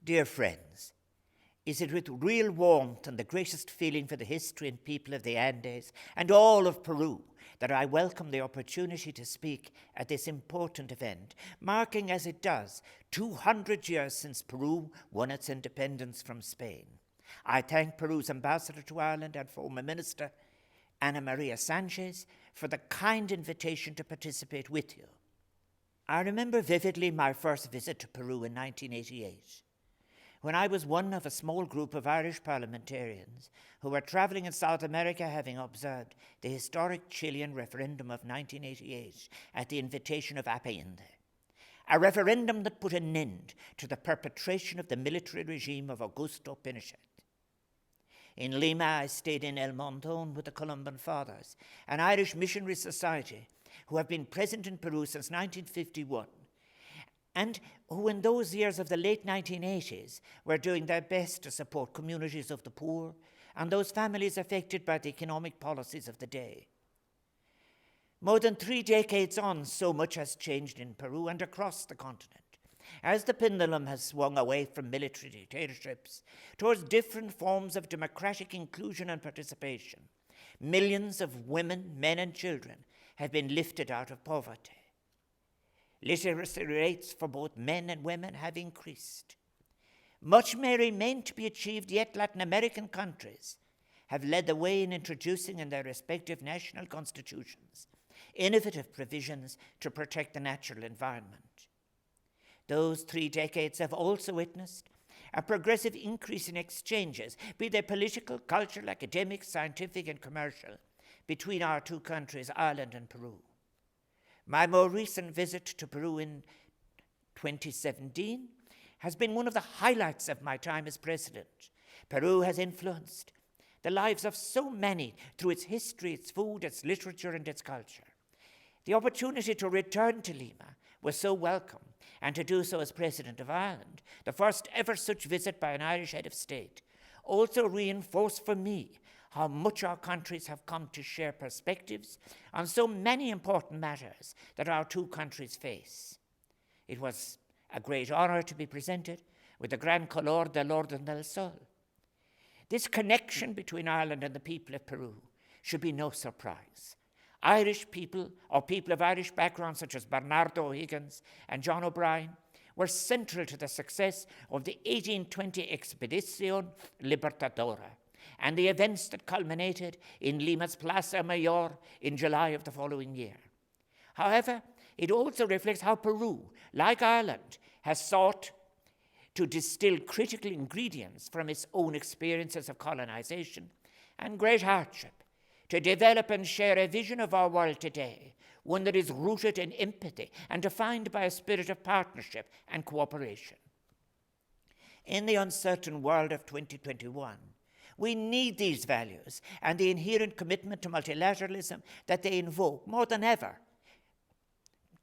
Dear friends, is it with real warmth and the greatest feeling for the history and people of the Andes and all of Peru that I welcome the opportunity to speak at this important event, marking as it does 200 years since Peru won its independence from Spain. I thank Peru's ambassador to Ireland and former minister, Ana Maria Sanchez, for the kind invitation to participate with you. I remember vividly my first visit to Peru in 1988. When I was one of a small group of Irish parliamentarians who were traveling in South America, having observed the historic Chilean referendum of 1988 at the invitation of Allende, a referendum that put an end to the perpetration of the military regime of Augusto Pinochet. In Lima, I stayed in El Montón with the Columban Fathers, an Irish missionary society who have been present in Peru since 1951, and who in those years of the late 1980s were doing their best to support communities of the poor and those families affected by the economic policies of the day. More than 3 decades on, so much has changed in Peru and across the continent, as the pendulum has swung away from military dictatorships towards different forms of democratic inclusion and participation. Millions of women, men, and children have been lifted out of poverty. Literacy rates for both men and women have increased. Much may remain to be achieved, yet Latin American countries have led the way in introducing in their respective national constitutions innovative provisions to protect the natural environment. Those 3 decades have also witnessed a progressive increase in exchanges, be they political, cultural, academic, scientific, and commercial, between our two countries, Ireland and Peru. My more recent visit to Peru in 2017 has been one of the highlights of my time as president. Peru has influenced the lives of so many through its history, its food, its literature, and its culture. The opportunity to return to Lima was so welcome, and to do so as President of Ireland, the first ever such visit by an Irish head of state, also reinforced for me how much our countries have come to share perspectives on so many important matters that our two countries face. It was a great honor to be presented with the Gran Color del Orden del Sol. This connection between Ireland and the people of Peru should be no surprise. Irish people, or people of Irish background such as Bernardo Higgins and John O'Brien, were central to the success of the 1820 Expedición Libertadora and the events that culminated in Lima's Plaza Mayor in July of the following year. However, it also reflects how Peru, like Ireland, has sought to distill critical ingredients from its own experiences of colonization and great hardship to develop and share a vision of our world today, one that is rooted in empathy and defined by a spirit of partnership and cooperation. In the uncertain world of 2021, we need these values and the inherent commitment to multilateralism that they invoke more than ever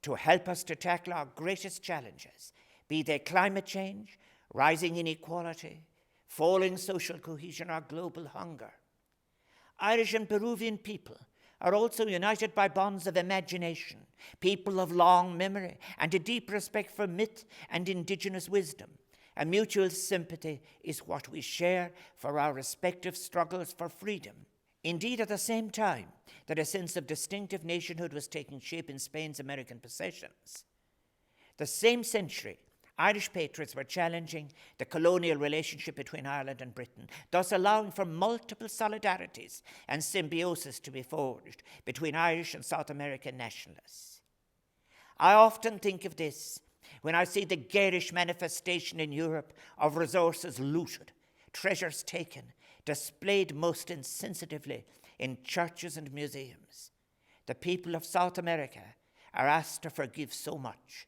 to help us to tackle our greatest challenges, be they climate change, rising inequality, falling social cohesion, or global hunger. Irish and Peruvian people are also united by bonds of imagination, people of long memory, and a deep respect for myth and indigenous wisdom. A mutual sympathy is what we share for our respective struggles for freedom. Indeed, at the same time that a sense of distinctive nationhood was taking shape in Spain's American possessions, the same century, Irish patriots were challenging the colonial relationship between Ireland and Britain, thus allowing for multiple solidarities and symbiosis to be forged between Irish and South American nationalists. I often think of this when I see the garish manifestation in Europe of resources looted, treasures taken, displayed most insensitively in churches and museums. The people of South America are asked to forgive so much.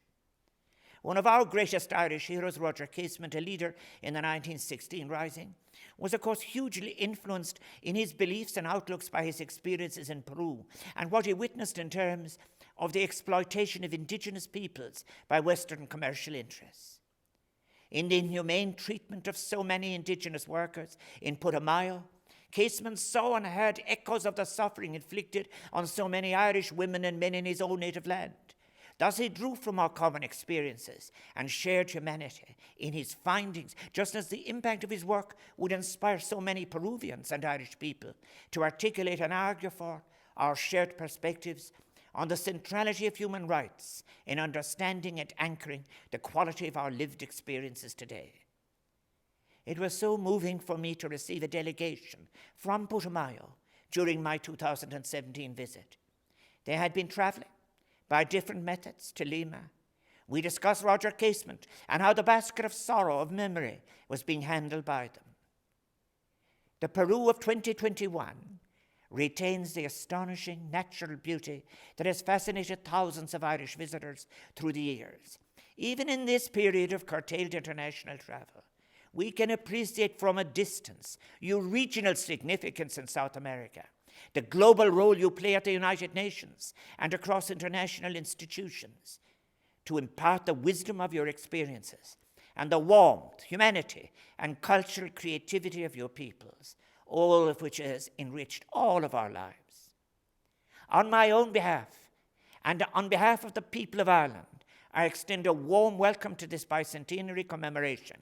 One of our greatest Irish heroes, Roger Casement, a leader in the 1916 Rising, was of course hugely influenced in his beliefs and outlooks by his experiences in Peru and what he witnessed in terms of the exploitation of indigenous peoples by Western commercial interests. In the inhumane treatment of so many indigenous workers in Putumayo, Casement saw and heard echoes of the suffering inflicted on so many Irish women and men in his own native land. Thus he drew from our common experiences and shared humanity in his findings, just as the impact of his work would inspire so many Peruvians and Irish people to articulate and argue for our shared perspectives on the centrality of human rights in understanding and anchoring the quality of our lived experiences today. It was so moving for me to receive a delegation from Putumayo during my 2017 visit. They had been traveling by different methods to Lima. We discussed Roger Casement and how the basket of sorrow of memory was being handled by them. The Peru of 2021 retains the astonishing natural beauty that has fascinated thousands of Irish visitors through the years. Even in this period of curtailed international travel, we can appreciate from a distance your regional significance in South America, the global role you play at the United Nations and across international institutions, to impart the wisdom of your experiences and the warmth, humanity, and cultural creativity of your peoples, all of which has enriched all of our lives. On my own behalf, and on behalf of the people of Ireland, I extend a warm welcome to this bicentenary commemoration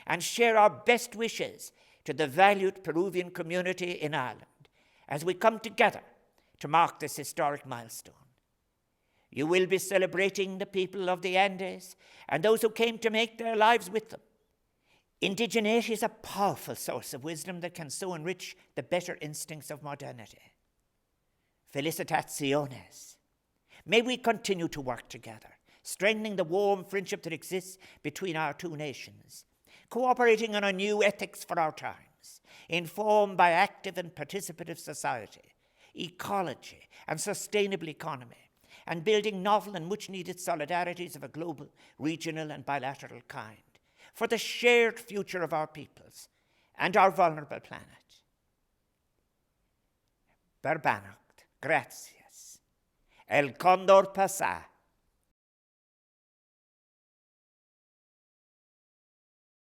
and share our best wishes to the valued Peruvian community in Ireland as we come together to mark this historic milestone. You will be celebrating the people of the Andes and those who came to make their lives with them. Indigeneity is a powerful source of wisdom that can so enrich the better instincts of modernity. Felicitaciones. May we continue to work together, strengthening the warm friendship that exists between our two nations, cooperating on a new ethics for our times, informed by active and participative society, ecology, and sustainable economy, and building novel and much-needed solidarities of a global, regional, and bilateral kind for the shared future of our peoples and our vulnerable planet. Verbanacht, gracias. El cóndor pasa.